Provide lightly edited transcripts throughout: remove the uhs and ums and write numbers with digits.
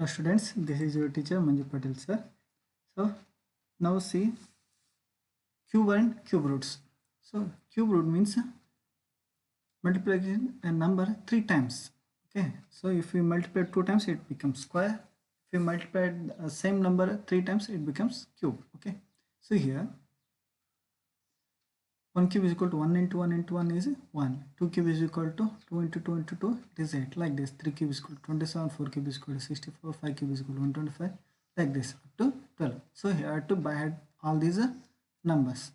Hello students, this is your teacher Manju Patel sir. So now see cube and cube roots. So cube root means multiplication a number 3 times. Okay, so if we multiply 2 times it becomes square. If we multiply the same number 3 times it becomes cube. Okay, so here 1 cube is equal to 1 into 1 into 1 is 1. 2 cube is equal to 2 into 2 into 2 it is 8 like this. 3 cube is equal to 27, 4 cube is equal to 64, 5 cube is equal to 125 like this up to 12. So here I have to add all these numbers.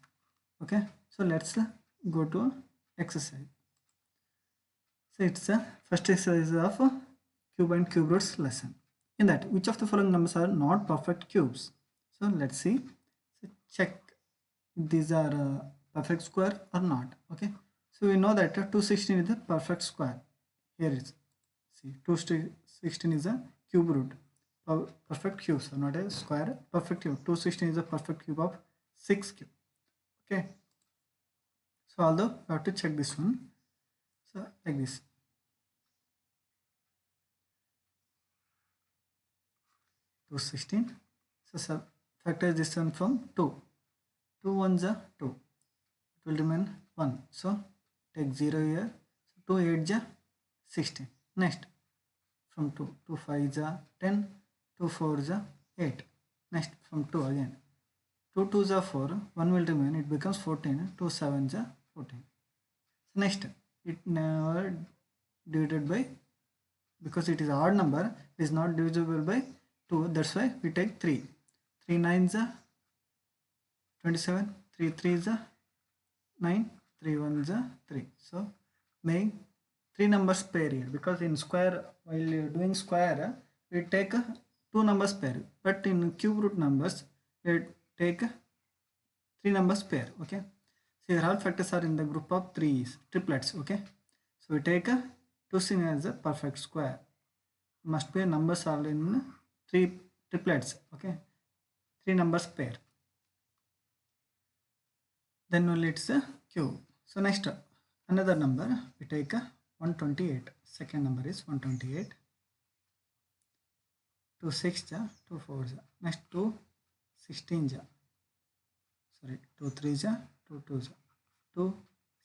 Okay, so let's go to exercise. So it's the first exercise of cube and cube roots lesson. In that, which of the following numbers are not perfect cubes? So let's see. So check if these are perfect square or not. Okay. So we know that 216 is a perfect square. Here is see 216 is a cube root. Perfect cube, so not a square. Perfect cube. 216 is a perfect cube of 6 cube. Okay. So although we have to check this one. So like this. To 16. So factorize this one from 2. 2 ones are 2. It will remain 1. So take 0 here. So 2 8 is 16. Next from 2. 2 5 is 10. 2 4 is 8. Next from 2 again. 2 2 is 4. 1 will remain. It becomes 14. 2 7 is 14. So next it never divided by, because it is odd number, it is not divisible by 2. That's why we take 3. 3 9s are 27. 3 3s are 9. 3 1s are 3. So make 3 numbers pair here, because in square, while doing square we take 2 numbers pair, but in cube root numbers we take 3 numbers pair. Okay, so here all factors are in the group of 3's, triplets. Okay, so we take 2 as a perfect square. Must be numbers are in 3 triplets. Okay, 3 numbers pair, then only it's a cube. So next another number we take 128. Second number is 128. 2 6 ja, 2 4 ja. Next 2 16 ja. Sorry, 2 3 ja, 2 2 ja. 2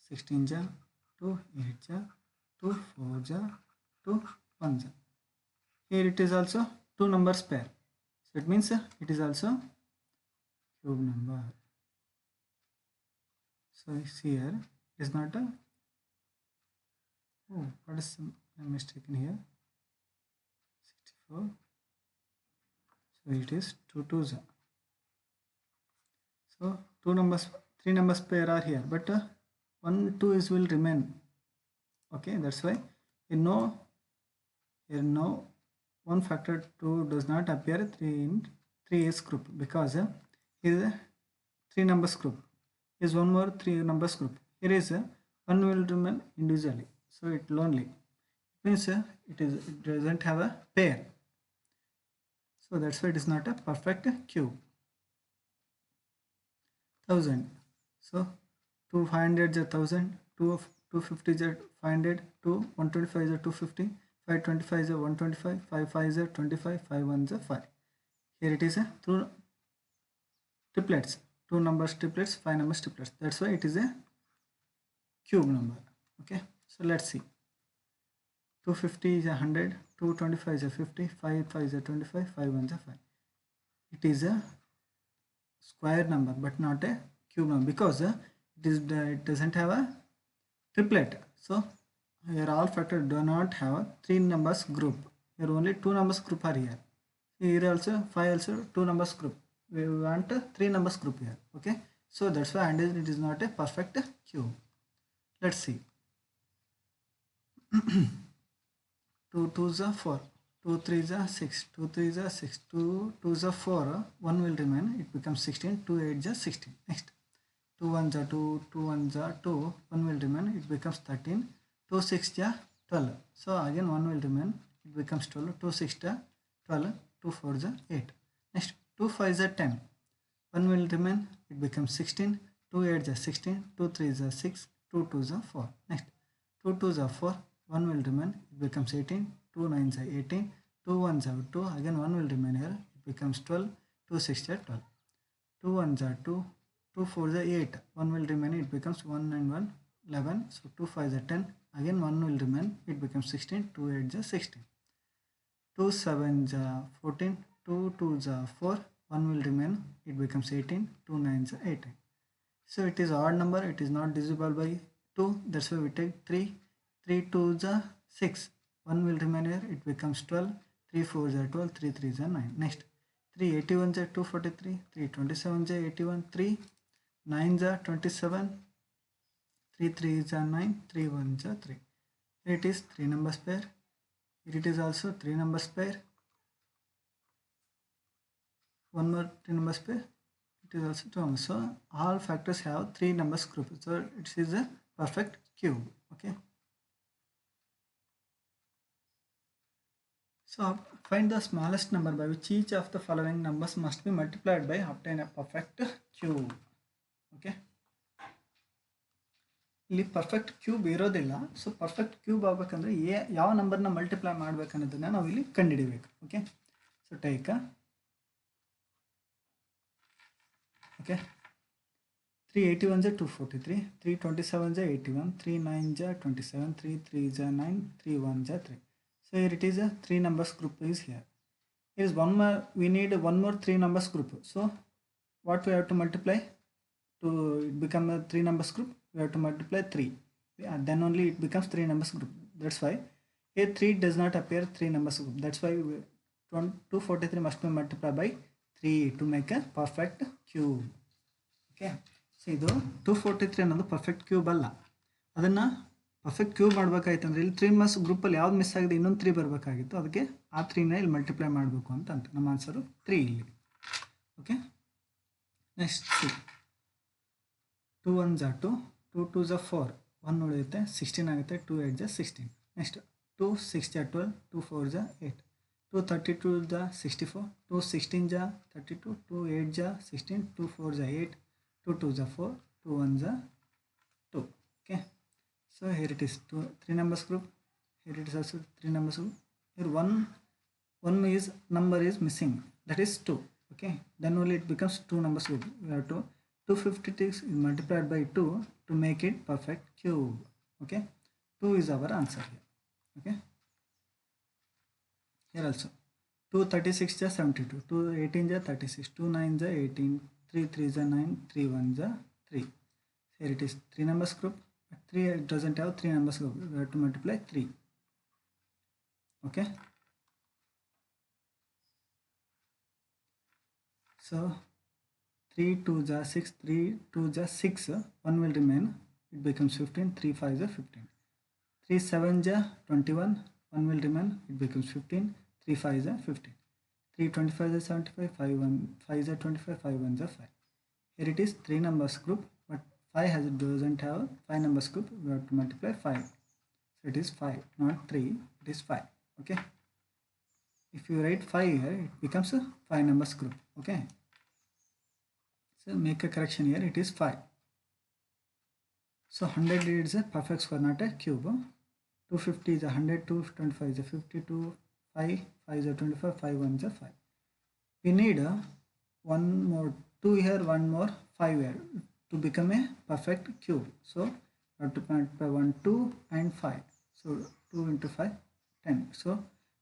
16 ja, 2 8 ja, 2 4 ja, 2 1 ja. Here it is also 2 numbers pair. So it means it is also cube number. So here is not a, oh, what is a mistake in here? 64. So it is 2 2s. So 2 numbers, 3 numbers pair are here, but 1 2 is will remain. Okay, that's why here no 1 factor 2 does not appear 3 in 3's group, because here is a 3 numbers group. Is one more 3 numbers group. Here is 1 will remain individually, so it lonely. It means it doesn't have a pair. So that's why it is not a perfect cube. 1000. So 2 500 is 1000. 250 is 500. 125 is 250. 525 is 125. 5 is 25. 5 1 is 5. Here it is through triplets. 2 numbers triplets, 5 numbers triplets. That's why it is a cube number. Okay, so let's see. 250 is 100. 225 is 50. 5 5 is 25. 5 1 is 5. It is a square number but not a cube number, because it doesn't have a triplet. So here all factors do not have a 3 numbers group. Here only 2 numbers group are here. Here also 5 also 2 numbers group. We want a 3 numbers group here. Okay, so that's why and it is not a perfect cube. Let's see. 2 2s are 4. 2 3s are 6. 2 3s are 6. 2 2s are 4. 1 will remain. It becomes 16. 2 8s are 16. Next 2 1s are 2. 2 1s are 2. 1 will remain. It becomes 13. 2 6 are 12. So again 1 will remain. It becomes 12. 2 6 are 12. 2 4s are 8. Next 2 5s are 10. 1 will remain. It becomes 16. 2 8s are 16. 2 3s are 6. 2 2s are 4. Next 2 2s are 4. 1 will remain. It becomes 18. 2 9s are 18. 2 ones are 2, again 1 will remain here, it becomes 12, 2 6 are 12. 2 ones are 2, 2 4s are 8, 1 will remain, it becomes 1 and 1, 11, so 2 5s are 10, again 1 will remain, it becomes 16, 2 8s are 16. 2 7s are 14, 2 2s are 4, 1 will remain, it becomes 18, 2 9s are 18. So it is odd number, it is not divisible by 2, that's why we take 3, 3 2s are 6, 1 will remain here, it becomes 12, 3 4s are 12, 3 3s are 9. Next, 3 81s are 243, 3 27s are 81, 3 9s are 27, 3 3s are 9, 3 1s are 3. Here it is 3 numbers pair, here it is also 3 numbers pair, one more 3 numbers pair, it is also 2 numbers. So all factors have 3 numbers group, so it is a perfect cube. Okay, so find the smallest number by which each of the following numbers must be multiplied by obtain a perfect cube. Okay, ಇಲ್ಲಿ perfect cube ಇರೋದಿಲ್ಲ, so perfect cube ಆಗಬೇಕಂದ್ರೆ ಯಾವ ನಂಬರ್ನ multiply ಮಾಡ್ಬೇಕನ್ನೋದನ್ನ ನಾವು ಇಲ್ಲಿ ಕಂಡುಹಿಡಿಬೇಕು. Okay, so take okay 381s are 243, 327s are 81, 3 9s are 27, 3 3s are 9, 3 1s are 3. So here it is a 3 numbers group is here. Here is one more, we need one more 3 numbers group. So what we have to multiply to become a 3 numbers group? We have to multiply 3. Yeah, then only it becomes 3 numbers group. That's why here 3 does not appear 3 numbers group. That's why 243 must be multiplied by 3 to make a perfect cube. Okay. So ಇದು 243 ಅನ್ನೋದು perfect cube ಅಲ್ಲ. ಅದನ್ನು perfect cube ಮಾಡಬೇಕಾಯ್ತಂದ್ರೆ ಇಲ್ಲಿ 3 members ಗ್ರೂಪಲ್ಲಿ ಯಾವ್ದು miss ಆಗಿದೆ, ಇನ್ನೊಂದು 3 ಬರಬೇಕಾಗಿತ್ತು, ಅದಕ್ಕೆ ಆ 3ನ ಇಲ್ಲಿ ಮಲ್ಟಿಪ್ಲೈ ಮಾಡಬೇಕು ಅಂತ ನಮ್ಮ ಆನ್ಸರು 3 ಇಲ್ಲಿ. Okay, next 2 1s are 2, 2 2s are 4, 1 ಉಳಿಯುತ್ತೆ, 16 ಆಗುತ್ತೆ, 2 8s are 16. Next 2 6s are 12, 2 4s are 8, 2 32s are 64, 2 16s are 32, 2 8s are 16, 2 4s are 8, 2 2s are 4, 2 1s are 2. Okay, so here it is 3 numbers group, here it is also 3 numbers group. Here one is number is missing, that is 2. Okay, then only it becomes 2 numbers group. We have to 256 is multiplied by 2 to make it perfect cube. Okay, 2 is our answer here. Okay, here also 2 36 are 72, 2 18 are 36, 2 9 are 18, 3 3s are 9, 3 1s are 3. Here it is 3 numbers group, but 3 it doesn't have 3 numbers group, we have to multiply 3. Okay, so 3 2s are 6, 3 2s are 6, 1 will remain, it becomes 15, 3 5s are 15, 3 7s are 21, 1 will remain, it becomes 15, 3 5s are 15, 3 25s are 75, 5s are 25, 5 1s are 5. Here it is 3 numbers group, but 5 doesn't have 5 numbers group, we have to multiply 5. So it is 5, not 3, it is 5. Okay, if you write 5 here, it becomes a 5 numbers group. Okay, so make a correction here, it is 5. So 100 is a perfect square, not a cube. 250 is a 100, 225 is a 52, 5 is a 25, 5 1s are 5. We need one more 2 here, one more 5 here to become a perfect cube. So we have to multiply 1 2 and 5. So 2 into 5 10. So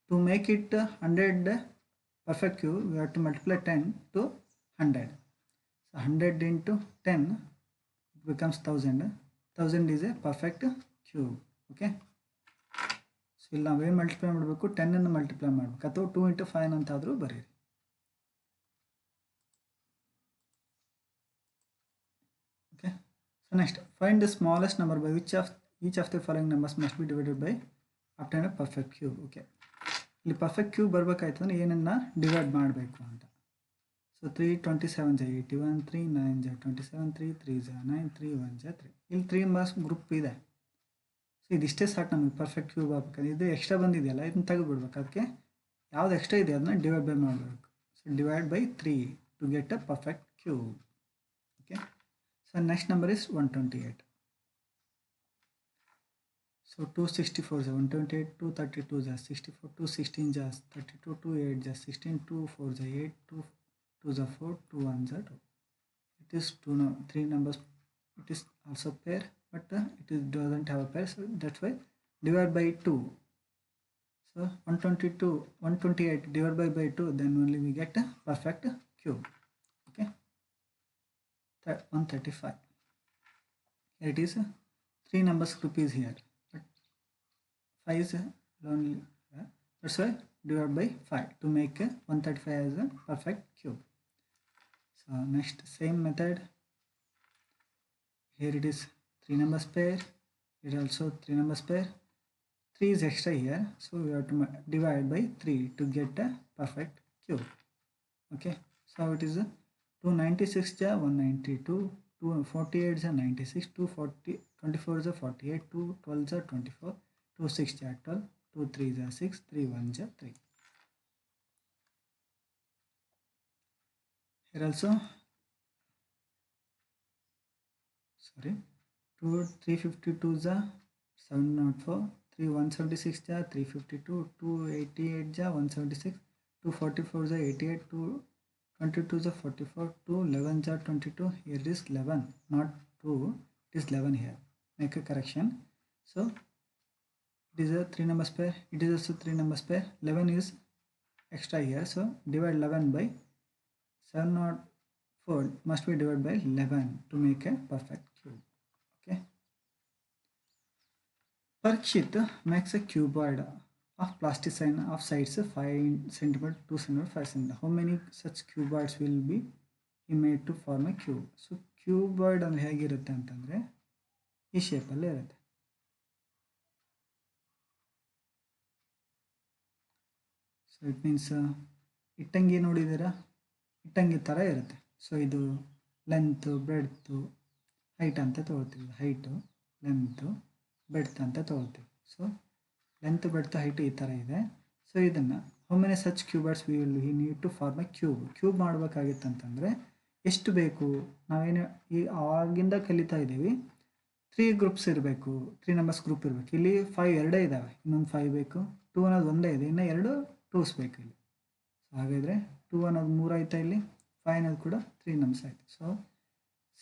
to make it 100 perfect cube, we have to multiply 10 to 100. So 100 into 10 it becomes 1000. 1000 is a perfect cube. Okay, so ಇಲ್ಲಿ ನಾವೇನು multiply ಮಾಡಬೇಕು, 10 multiply ಮಾಡಬೇಕು, ಅಥವಾ 2 into 5 ಅಂತಾದರೂ ಬರೀರಿ. Okay, so next find the smallest number by which of each of the following numbers must be divided by obtain a perfect cube. Okay, ಇಲ್ಲಿ perfect cube ಬರಬೇಕಾಯ್ತು ಅಂದರೆ ಏನನ್ನ divide ಮಾಡಬೇಕು ಅಂತ. So 3 27 are 81, 3 9 are 27, 3 3s are 9, 3 1s are 3. ಇಲ್ಲಿ 3 members group ಇದೆ. So ಇದಿಷ್ಟೇ ಸಾಕು ನಮಗೆ ಪರ್ಫೆಕ್ಟ್ ಕ್ಯೂಬ್ ಆಗಬೇಕಾದ್ರೆ. ಇದು ಎಕ್ಸ್ಟ್ರಾ ಬಂದಿದೆಯಲ್ಲ, ಇದನ್ನ ತೆಗೆದುಬಿಡ್ಬೇಕು, ಅದಕ್ಕೆ ಯಾವ್ದು ಎಕ್ಸ್ಟ್ರಾ ಇದೆ ಅದನ್ನ ಡಿವೈಡ್ ಬೈ ಮಾಡಬೇಕು. So divide by 3 to get a perfect cube. Okay, so next number is 128. So 264 is 128, 232 is 64, 216 is 32, 28 is 16, 2 4 is 8, 2 2 is 4, 2 1 is 2. It is three numbers. It is also pair, but it is doesn't have a pair, so that's why divide by 2. So 122, 128 divided by 2, then only we get a perfect cube. Okay, 135. Here it is 3 numbers group is here, but 5 is only. That's why divide by 5 to make 135 as a perfect cube. So next same method. Here it is 3 numbers pair. Here also 3 numbers pair. 3 is extra here, so we have to divide by 3 to get a perfect cube. Okay, so it is 296 is 192, 248 is 96, 24 is 48, 212 is 24, 26 is 12, 23 is 6, 31 is 3. Here also, sorry, 352 is 704, 176 is 352, 288 is 176, 244 is 88, 22 is 44, 2 11 is 22. Here is 11, not 2, it is 11 here. Make a correction. So it is a 3 numbers pair, it is also 3 numbers pair. 11 is extra here, so divide 11 by 704 must be divided by 11 to make a perfect cube. Okay. Parikshit makes a cuboid of plasticine of sides 5 cm, 2 cm, 5 cm. How many such cuboids will be he made to form a cube? So cuboid ಅಂದ್ರೆ ಹೇಗಿರುತ್ತೆ ಅಂತಂದ್ರೆ ಈ shape ಅಲ್ಲಿ ಇರುತ್ತೆ. So it means ಇಟ್ಟಂಗಿ ನೋಡಿದ್ದೀರಾ, ಇಟ್ಟಂಗಿ ಥರ ಇರುತ್ತೆ. ಸೊ ಇದು ಲೆಂತ್ ಬ್ರೆಡ್ತು ಹೈಟ್ ಅಂತ ತಗೊಳ್ತೀವಿ. ಹೈಟು ಲೆಂತು ಬೆಡ್ತ್ ಅಂತ ತಗೊಳ್ತೀವಿ. ಸೊ ಲೆಂತ್ ಬೆಡ್ತ್ ಹೈಟ್ ಈ ಥರ ಇದೆ. ಸೊ ಇದನ್ನು how many such cubers we will he need to form a cube ಮಾಡಬೇಕಾಗಿತ್ತಂತಂದರೆ ಎಷ್ಟು ಬೇಕು? ನಾವೇನು ಈ ಆವಾಗಿಂದ ಕಲಿತಾ ಇದ್ದೀವಿ 3 ಗ್ರೂಪ್ಸ್ ಇರಬೇಕು, 3 ನಂಬರ್ಸ್ ಗ್ರೂಪ್ ಇರಬೇಕು. ಇಲ್ಲಿ 5 ಎರಡೇ ಇದ್ದಾವೆ, ಇನ್ನೊಂದು 5 ಬೇಕು. 2 ಅನ್ನೋದು ಒಂದೇ ಇದೆ, ಇನ್ನು 2 2s ಬೇಕು ಇಲ್ಲಿ. ಸೊ ಹಾಗಾದರೆ 2 ಅನ್ನೋದು 3 ಆಯ್ತಾ, ಇಲ್ಲಿ 5 ಅನ್ನೋದು ಕೂಡ 3 ನಂಬರ್ಸ್ ಆಯಿತು. So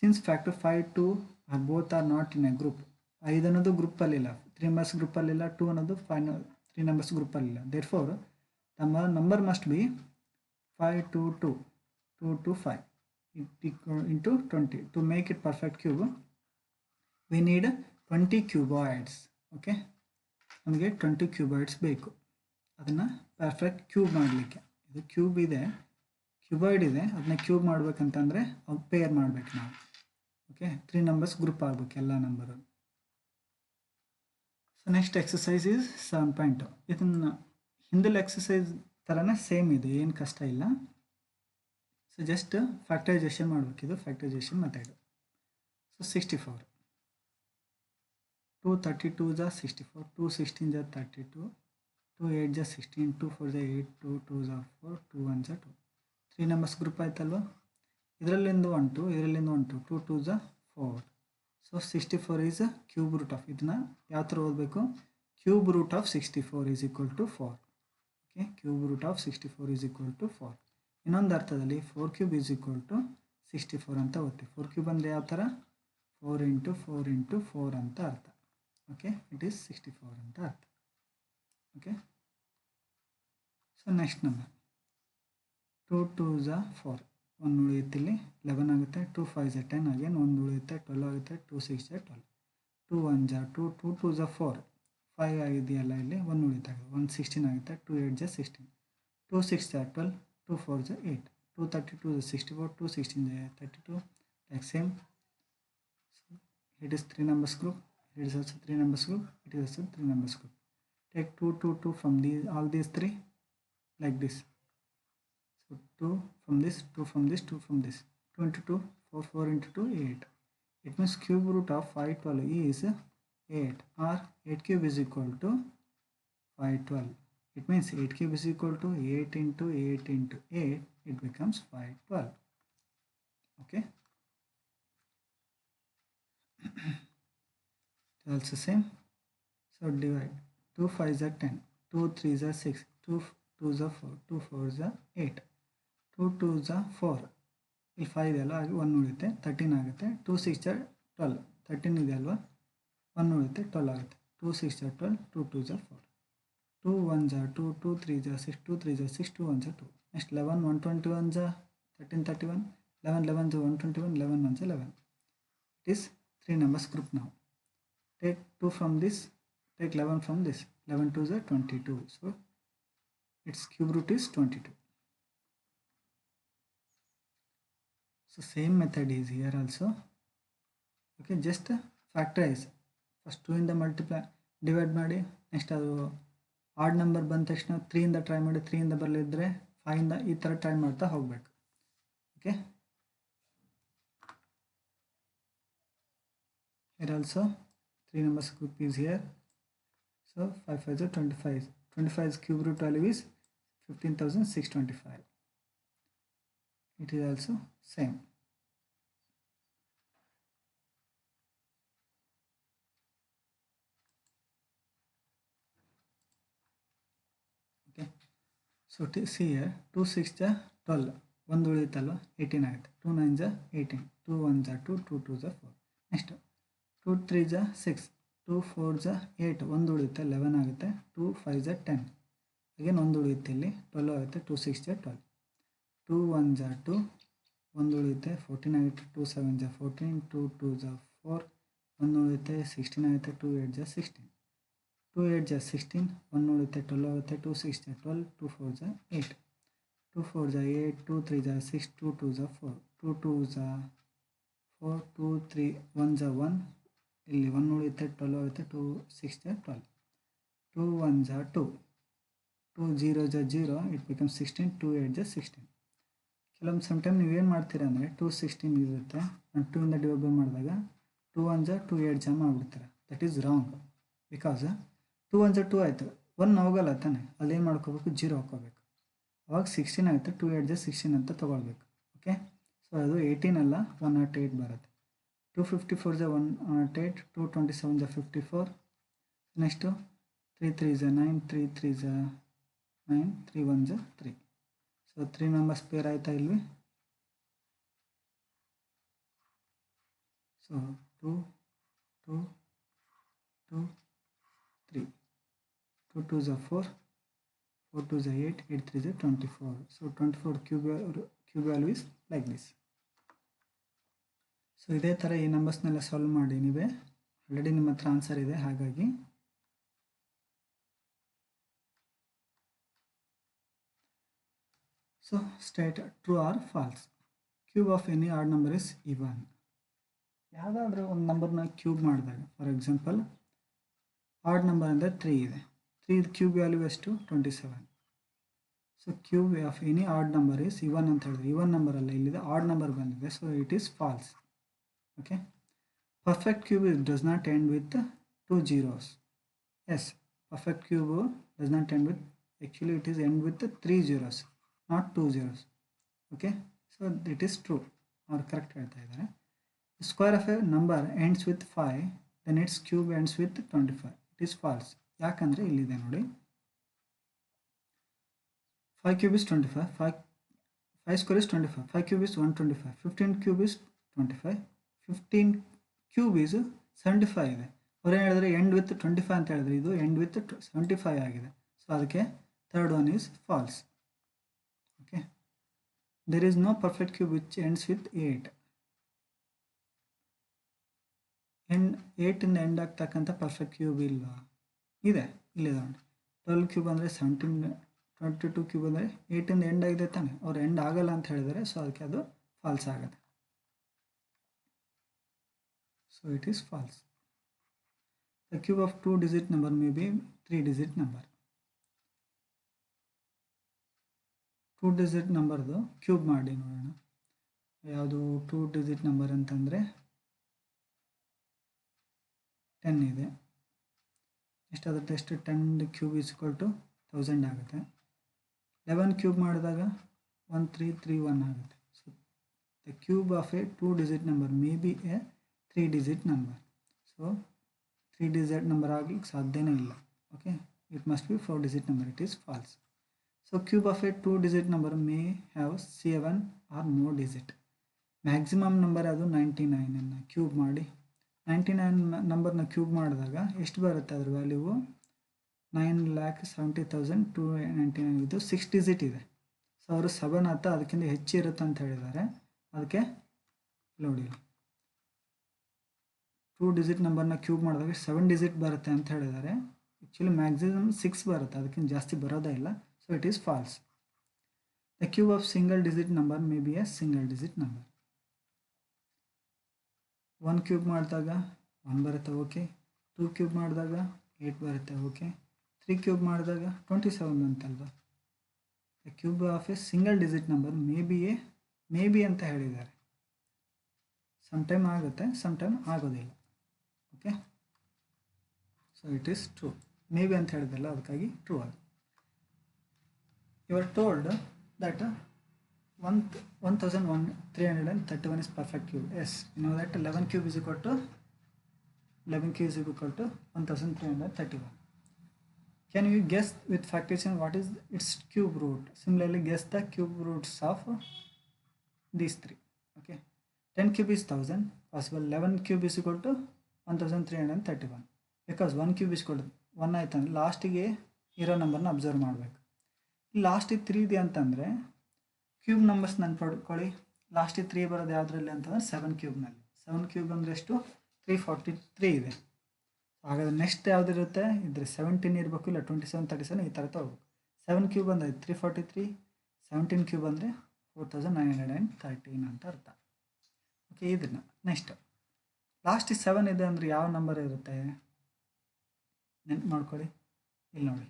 since factor 5 2 are both are not in a group, 5 ಅನ್ನೋದು ಗ್ರೂಪಲ್ಲಿಲ್ಲ, 3 ನಂಬರ್ಸ್ ಗ್ರೂಪಲ್ಲಿಲ್ಲ, 2 ಅನ್ನೋದು 3 ನಂಬರ್ಸ್ ಗ್ರೂಪಲ್ಲಿಲ್ಲ. ದೇರ್ ಫೋರ್ ನಮ್ಮ number must be 5 2 2 2 2 5 into 20. To make it perfect cube we need 20 cuboids. Okay, ನಮಗೆ 20 ಕ್ಯೂಬಾಯ್ಡ್ಸ್ ಬೇಕು ಅದನ್ನು ಪರ್ಫೆಕ್ಟ್ ಕ್ಯೂಬ್ ಮಾಡಲಿಕ್ಕೆ. ಇದು ಕ್ಯೂಬ್ ಇದೆ, ಕ್ಯೂಬಾಯ್ಡ್ ಇದೆ, ಅದನ್ನ ಕ್ಯೂಬ್ ಮಾಡಬೇಕಂತಂದರೆ ಅವು ಪೇರ್ ಮಾಡಬೇಕು ನಾವು. ಓಕೆ, 3 ನಂಬರ್ಸ್ ಗ್ರೂಪ್ ಆಗಬೇಕು ಎಲ್ಲ number. So next exercise is 7.2. ಇದನ್ನು ಹಿಂದಿನ ಎಕ್ಸಸೈಸ್ ಥರನೇ ಸೇಮ್ ಇದೆ, ಏನು ಕಷ್ಟ ಇಲ್ಲ. ಸೊ ಜಸ್ಟ್ ಫ್ಯಾಕ್ಟರೈಸೇಷನ್ ಮಾಡಬೇಕಿದು, factorisation method. So 64, 2 32 is 64, 2 16 is 32, 2 8 is 16, 2 4 is 8, 2 2 is 4, 2 1 is 2. 3 numbers group ಆಯ್ತಲ್ವ, ಇದರಲ್ಲಿಂದು 1 2, ಇದರಲ್ಲಿಂದು 1 2, 2 2 is 4. So 64 is cube root of, ಇದನ್ನು ಯಾವ ಥರ ಓದಬೇಕು? Cube root of 64 is equal to 4. Okay, cube root of 64 is equal to 4. ಇನ್ನೊಂದು ಅರ್ಥದಲ್ಲಿ 4 ಕ್ಯೂಬ್ ಈಸ್ ಈಕ್ವಲ್ ಟು 64 ಅಂತ ಓದ್ತೀವಿ. 4 ಕ್ಯೂಬ್ ಅಂದರೆ ಯಾವ ಥರ? 4 ಇಂಟು 4 ಇಂಟು 4 ಅಂತ ಅರ್ಥ. ಓಕೆ, ಇಟ್ ಈಸ್ 64 ಅಂತ ಅರ್ಥ. Okay, so next number 2 2 is 4, 1 ಉಳಿಯುತ್ತೆ, ಇಲ್ಲಿ 11 ಆಗುತ್ತೆ. 2 5 is 10 ಅಗೇನ್, 1 ಉಳಿಯುತ್ತೆ, 12 ಆಗುತ್ತೆ. 2 6 is 12, 2 1 is 2, 2 2 is 4, 5 ಆಗಿದೆಯಲ್ಲ, ಇಲ್ಲಿ 1 ಉಳಿಯುತ್ತೆ, 1 16 ಆಗುತ್ತೆ. 2 8 is 16, 2 6 is 12, 2 4 is 8, 2 32 is 64, 2 16 is 32. Like same, so it is 3 numbers group, it is also 3 numbers group, it is also 3 numbers group. Take 2 2 2 from all these 3 like this. So 2 from this, 2 from this, 2 from this, 2 into 2 4, 4 into 2 8. It means cube root of 512 is 8, or 8 cube is equal to 512. It means 8 cube is equal to 8 into 8 into 8, it becomes 512. Okay, also same. So divide. 2 5s are 10, 2 3s are 6, 2 2s are 4, 2 4s are 8, 2 2s are 4. ಇಲ್ಲಿ 5 ಇದೆ ಅಲ್ವಾ, ಹಾಗೆ 1 ಉಳಿಯುತ್ತೆ, 13 ಆಗುತ್ತೆ. 2 6 are 12, 13 ಇದೆ ಅಲ್ವಾ, 1 ಉಳಿಯುತ್ತೆ, 12 ಆಗುತ್ತೆ. 2 6 are 12, 2 2s are 4, 2 1s are 2, 2 3s are 6, 2 3s are 6, 2 1s are 2. Next 11 121s are 13 31, 11 11s are 121, 11 1s are 11. It is 3 numbers group now. Take 2 from this, take 11 from this. 11 2s are 22. So its cube root is 22. So same method is here also. Okay, just factorize. First 2 ಇಂದ multiply divide ಮಾಡಿ, next ಅದು odd number ಬಂದ ತಕ್ಷಣ 3 ಇಂದ try ಮಾಡಿ, 3 ಇಂದ ಬರಲಿದ್ರೆ 5 ಇಂದ ಈ ಥರ ಟ್ರೈ ಮಾಡ್ತಾ ಹೋಗಬೇಕು. Okay, here also 3 numbers group is here. So 5 5 is 25. 25's cube root value is 15,625. It is also same. Okay, so see here 2 6 are 12, 1 ಉಳಿಯುತ್ತಲ್ವ, 18 ಆಗುತ್ತೆ. 2 9s are 18, 2 1s are 2, 2 2s are 4. Next 2 3s are 6, 2 4s are 8, 1 ಉಳಿಯುತ್ತೆ, 11 ಆಗುತ್ತೆ. 2 5s are 10, again 1 ಉಳಿಯುತ್ತೆ, ಇಲ್ಲಿ 12 ಆಗುತ್ತೆ. 2 6s are 12, 2 1s are 2, 1 ಉಳಿಯುತ್ತೆ, 14 ಆಗುತ್ತೆ. 2 7s are 14, 2 2s are 4, 1 ಉಳಿಯುತ್ತೆ, 16 ಆಗುತ್ತೆ. 2 8s are 16, 2 8s are 16, 1 ಉಳಿಯುತ್ತೆ, 12 ಆಗುತ್ತೆ. 2 6s are 12, 2 4s are 8, 2 4s are 8, 2 3s are 6, 2 2s are 4, 2 2s are 4, 2 3 1s are 1, ಇಲ್ಲಿ 1 ಉಳಿಯುತ್ತೆ, 12 ಆಗುತ್ತೆ. 2 6s are 12, 2 1s are 2, 2 0s are 0, it becomes 16, 2 8s are 16. ಕೆಲವೊಂದು sometime ನೀವೇನು ಮಾಡ್ತೀರಾ ಅಂದರೆ 2 16 ಇರುತ್ತೆ, ನಾನು 2 ಇಂದ ಡಿವೈಡ್ ಬೈ ಮಾಡಿದಾಗ 2 1s are 2 8s ಮಾಡ್ಬಿಡ್ತೀರಾ. That is wrong. Because 2 1s are 2 ಆಯಿತು, 1 ಹೋಗಲ್ಲ ತಾನೆ, ಅಲ್ಲೇನು ಮಾಡ್ಕೋಬೇಕು, 0 ಹಾಕೋಬೇಕು. ಅವಾಗ 16 ಆಯಿತು, 2 8s are 16 ಅಂತ ತೊಗೊಳ್ಬೇಕು. ಓಕೆ, ಸೊ ಅದು 18 ಅಲ್ಲ, 108 ಬರುತ್ತೆ. 254s are 108, 227s are 54. Next 3 3s are 9, 3 3s are 9, 3 1s are 3. So 3 members pair ಆಯಿತಾ ಇಲ್ವಿ. So 2 2 2 3, 2 2s are 4, 4 2s are 8, 8 3s are 24. So 24 cube value is like this. So ಇದೇ ಥರ ಈ ನಂಬರ್ಸ್ನೆಲ್ಲ ಸಾಲ್ವ್ ಮಾಡಿ ನೀವೇ, ಆಲ್ರೆಡಿ ನಿಮ್ಮ ಹತ್ರ ಆನ್ಸರ್ ಇದೆ. ಹಾಗಾಗಿ so state true or false. Cube of any odd number is even. ಯಾವುದಾದ್ರೂ ಒಂದು ನಂಬರ್ನ ಕ್ಯೂಬ್ ಮಾಡಿದಾಗ, ಫಾರ್ ಎಕ್ಸಾಂಪಲ್ ಆಡ್ ನಂಬರ್ ಅಂದರೆ 3 ಇದೆ, 3 ಕ್ಯೂಬ್ ವ್ಯಾಲ್ಯೂ ಎಷ್ಟು, 27. So cube of any odd number is even ಅಂತ ಹೇಳಿದ್ರೆ, ಇವನ್ ನಂಬರ್ ಅಲ್ಲ, ಇಲ್ಲಿದೆ ಆಡ್ ನಂಬರ್ ಬಂದಿದೆ, so it is falls. Okay, perfect cube does not end with 2 zeros. Yes, perfect cube does not end with, actually it is end with 3 zeros, not 2 zeros. Okay, so it is true or correct ಹೇಳ್ತಾ ಇದ್ದಾರೆ. The square of a number ends with 5, then its cube ends with 25. It is false. ಯಾಕಂದರೆ ಇಲ್ಲಿದೆ ನೋಡಿ, 5 cube is 25, 5 square is 25, 5 cube is 125, 15 cube is 25, 15 cube is 75 ಇದೆ. ಅವ್ರೇನು ಹೇಳಿದ್ರೆ end with 25 ಅಂತ ಹೇಳಿದ್ರೆ, ಇದು ಎಂಡ್ ವಿತ್ 75 ಆಗಿದೆ. ಸೊ ಅದಕ್ಕೆ third one is false. Okay, there is no perfect cube which ends with 8. 8 ಇಂದ ಎಂಡ್ ಆಗ್ತಕ್ಕಂಥ ಪರ್ಫೆಕ್ಟ್ ಕ್ಯೂಬ್ ಇಲ್ವಾ? ಇದೆ, ಇಲ್ಲಿದೆ ನೋಡಿ. 12 ಕ್ಯೂಬ್ ಅಂದರೆ 17, 22 ಕ್ಯೂಬ್ ಅಂದರೆ 8 ಇಂದ ಎಂಡ್ ಆಗಿದೆ ತಾನೆ, ಅವ್ರು ಎಂಡ್ ಆಗಲ್ಲ ಅಂತ ಹೇಳಿದರೆ, ಸೊ ಅದಕ್ಕೆ ಅದು ಫಾಲ್ಸ್ ಆಗುತ್ತೆ. So it is false. The cube of 2-digit number may be 3-digit number. 2-digit number ದು ಕ್ಯೂಬ್ ಮಾಡಿ ನೋಡೋಣ. ಯಾವುದು 2-digit ನಂಬರ್ ಅಂತಂದರೆ 10 ಇದೆ. ಎಷ್ಟಾಗುತ್ತೆ, ಎಷ್ಟು, 10 ಕ್ಯೂಬ್ ಈಸ್ ಈಕ್ವಲ್ ಟು 1000 ಆಗುತ್ತೆ. 11 ಕ್ಯೂಬ್ ಮಾಡಿದಾಗ 1331 ಆಗುತ್ತೆ. So the cube of a 2-digit number may be a 3-digit number. So 3 digit number ಆಗಲಿಕ್ಕೆ ಸಾಧ್ಯನೇ ಇಲ್ಲ. Okay, it must be 4 digit number. It is false. So cube of a 2 digit number may have 7 or more digit. Maximum number ಅದು 99. Cube ಮಾಡಿ 99 ನಂಬರ್ನ cube ಮಾಡಿದಾಗ ಎಷ್ಟು ಬರುತ್ತೆ ಅದ್ರ ವ್ಯಾಲ್ಯೂವು? 9,70,299. ಇದು 6 digit ಇದೆ. ಸೊ ಅವರು 7 ಅಥವಾ ಅದಕ್ಕಿಂತ ಹೆಚ್ಚಿರುತ್ತೆ ಅಂತ ಹೇಳಿದ್ದಾರೆ. ಅದಕ್ಕೆ ನೋಡಿ 2 digit ನಂಬರ್ನ ಕ್ಯೂಬ್ ಮಾಡಿದಾಗ 7 digit ಬರುತ್ತೆ ಅಂತ ಹೇಳಿದ್ದಾರೆ. ಆ್ಯಕ್ಚುಲಿ ಮ್ಯಾಕ್ಸಿಮಮ್ 6 ಬರುತ್ತೆ, ಅದಕ್ಕಿಂತ ಜಾಸ್ತಿ ಬರೋದೇ ಇಲ್ಲ. So it is falls. The cube of single digit number may be A single digit number. 1 cube ಮಾಡಿದಾಗ 1 ಬರುತ್ತೆ, ಓಕೆ. 2 ಕ್ಯೂಬ್ ಮಾಡಿದಾಗ 8 ಬರುತ್ತೆ, ಓಕೆ. 3 ಕ್ಯೂಬ್ ಮಾಡಿದಾಗ 27 ಅಂತಲ್ವಾ. The cube of a single digit number may be ಅಂತ ಹೇಳಿದ್ದಾರೆ. ಸಮ್ಟೈಮ್ ಆಗುತ್ತೆ, sometime ಆಗೋದಿಲ್ಲ. Okay, so it is true. May be ಅಂತ ಹೇಳಿದಲ್ಲ, ಅದಕ್ಕಾಗಿ ಟ್ರೂ ಆಗುತ್ತೆ. You are told that 1331 is perfect cube. Yes, you know that 11 cube is equal to 1331. Can you guess with factorization what is its cube root? Similarly, guess the cube roots of these three. Okay, 10 cube is 1000. Possible 11 cube is equal to 1331. Because 1 cube is equal to 1 ಆಯ್ತು ಅಂದರೆ ಲಾಸ್ಟಿಗೆ ಇರೋ ನಂಬರ್ನ observe ಮಾಡಬೇಕು. ಲಾಸ್ಟಿಗೆ 3 ಇದೆ ಅಂತಂದರೆ cube numbers ನೆನ್ಪಡ್ಕೊಳ್ಳಿ. ಲಾಸ್ಟಿಗೆ 3 ಬರೋದು ಯಾವುದರಲ್ಲಿ ಅಂತಂದರೆ 7 ಕ್ಯೂಬ್ನಲ್ಲಿ. 7 ಕ್ಯೂಬ್ ಅಂದರೆ ಎಷ್ಟು? 343 ಇದೆ. ಹಾಗಾದ್ರೆ ನೆಕ್ಸ್ಟ್ ಯಾವುದಿರುತ್ತೆ ಇದ್ರೆ 17 ಇರಬೇಕು, ಇಲ್ಲ 27, 37 ಈ ಥರ ತಗೋಬೇಕು. 7 ಕ್ಯೂಬ್ ಅಂದರೆ 343, 17 ಕ್ಯೂಬ್ ಅಂದರೆ 4913 ಅಂತ ಅರ್ಥ. ಓಕೆ, ಇದನ್ನು ನೆಕ್ಸ್ಟ್ ಲಾಸ್ಟಿಗೆ 7 ಇದೆ ಅಂದರೆ ಯಾವ ನಂಬರ್ ಇರುತ್ತೆ ನೆನ್ಪು ಮಾಡ್ಕೊಳ್ಳಿ. ಇಲ್ಲಿ ನೋಡಿ,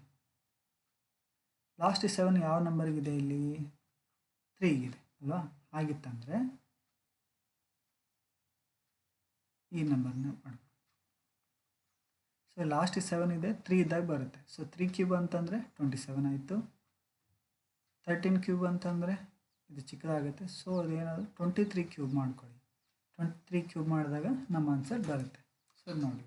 ಲಾಸ್ಟಿಗೆ 7 ಯಾವ ನಂಬರ್ಗಿದೆ? ಇಲ್ಲಿ 3 ಇದೆ ಅಲ್ವಾ. ಆಗಿತ್ತಂದರೆ ಈ ನಂಬರ್ನ ಮಾಡ್ಕೊಳ್ಳಿ. ಸೊ ಲಾಸ್ಟಿಗೆ 7 ಇದೆ, 3 ಇದ್ದಾಗ ಬರುತ್ತೆ. ಸೊ 3 ಕ್ಯೂಬ್ ಅಂತಂದರೆ 27 ಆಯಿತು. 13 ಕ್ಯೂಬ್ ಅಂತಂದರೆ ಇದು ಚಿಕ್ಕದಾಗುತ್ತೆ. ಸೊ ಅದೇನಾದರೂ 23 ಕ್ಯೂಬ್ ಮಾಡ್ಕೊಳ್ಳಿ. 23 ಕ್ಯೂಬ್ ಮಾಡಿದಾಗ ನಮ್ಮ ಆನ್ಸರ್ ಬರುತ್ತೆ. ಸೊ ನೋಡಿ,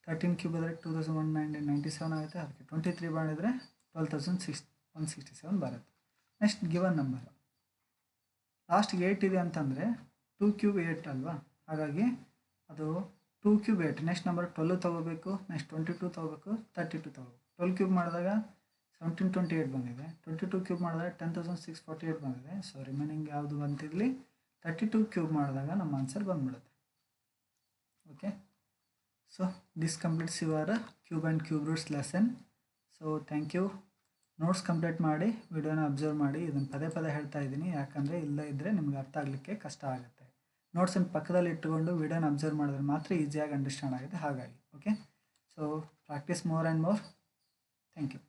13 ಕ್ಯೂಬ್ ಅಂದರೆ 2197 ಆಗುತ್ತೆ. ಅದಕ್ಕೆ 23 ಮಾಡಿದರೆ 12,167 ಬರುತ್ತೆ. ನೆಕ್ಸ್ಟ್ ಗಿವನ್ ನಂಬರ್ ಲಾಸ್ಟಿಗೆ 8 ಇದೆ ಅಂತಂದರೆ 2 ಕ್ಯೂಬ್ 8 ಅಲ್ವಾ. ಹಾಗಾಗಿ ಅದು 2 ಕ್ಯೂಬ್ 8. ನೆಕ್ಸ್ಟ್ ನಂಬರ್ 12 ತೊಗೋಬೇಕು, ನೆಕ್ಸ್ಟ್ 22 ತೊಗೋಬೇಕು, 32 ತೊಗೋಬೇಕು. 12 ಕ್ಯೂಬ್ ಮಾಡಿದಾಗ 1728 ಬಂದಿದೆ. 22 ಕ್ಯೂಬ್ ಮಾಡಿದಾಗ 10,648 ಬಂದಿದೆ. ಸೊ ರಿಮೈನಿಂಗ್ ಯಾವುದು ಬಂತಿರಲಿ 32 ಕ್ಯೂಬ್ ಮಾಡಿದಾಗ ನಮ್ಮ ಆನ್ಸರ್ ಬಂದ್ಬಿಡುತ್ತೆ. Okay, so this completes your cube and cube roots lesson. So thank you. Notes complete ಮಾಡಿ, ವಿಡಿಯೋನ ಅಬ್ಸರ್ವ್ ಮಾಡಿ. ಇದನ್ನು ಪದೇ ಪದೇ ಹೇಳ್ತಾ ಇದ್ದೀನಿ, ಯಾಕಂದರೆ ಇಲ್ಲ ಇದ್ದರೆ ನಿಮ್ಗೆ ಅರ್ಥ ಆಗಲಿಕ್ಕೆ ಕಷ್ಟ ಆಗುತ್ತೆ. ನೋಟ್ಸನ್ನು ಪಕ್ಕದಲ್ಲಿ ಇಟ್ಟುಕೊಂಡು ವಿಡಿಯೋನ ಅಬ್ಸರ್ವ್ ಮಾಡಿದ್ರೆ ಮಾತ್ರ ಈಸಿಯಾಗಿ ಅಂಡರ್ಸ್ಟ್ಯಾಂಡ್ ಆಗುತ್ತೆ. ಹಾಗಾಗಿ okay, so practice more and more. Thank you.